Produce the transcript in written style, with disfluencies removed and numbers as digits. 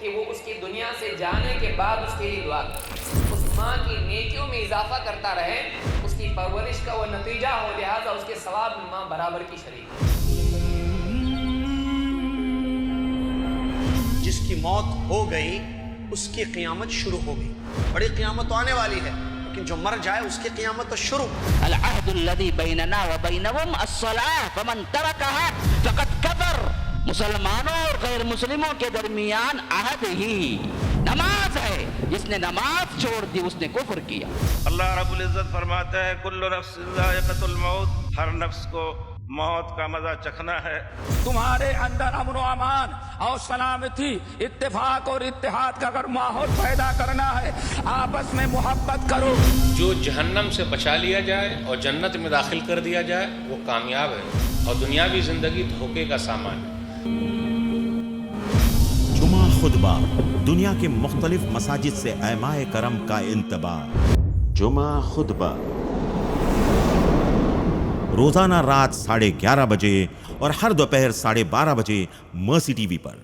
کہ وہ اس کی دنیا سے جانے کے بعد اس کے لیے دعا کرے، اس ماں کی نیکیوں میں اضافہ کرتا رہے، اس کی پرورش کا وہ نتیجہ ہو، لہٰذا اس کے ثواب میں ماں برابر کی شریک ہے۔ جس کی موت ہو گئی اس کی قیامت شروع ہو گئی، بڑی قیامت تو آنے والی ہے، لیکن جو مر جائے اس کی قیامت تو شروع۔ العہد الذی بیننا و بینہم الصلاۃ فمن ترکہا فقد کفر۔ مسلمانوں اور غیر مسلموں کے درمیان عہد ہی نماز ہے، جس نے نماز چھوڑ دی اس نے کفر کیا۔ اللہ رب العزت فرماتا ہے کل نفس ذائقۃ الموت، ہر نفس کو موت کا مزہ چکھنا ہے۔ تمہارے اندر امن و امان اور سلامتی، اتفاق اور اتحاد کا اگر ماحول پیدا کرنا ہے، آپس میں محبت کرو۔ جو جہنم سے بچا لیا جائے اور جنت میں داخل کر دیا جائے وہ کامیاب ہے، اور دنیاوی زندگی دھوکے کا سامان ہے۔ جمعہ خطبہ، دنیا کے مختلف مساجد سے ائمہ کرم کا انتباہ۔ جمعہ خطبہ روزانہ رات 11:30 بجے اور ہر دوپہر 12:30 بجے مرسی ٹی وی پر۔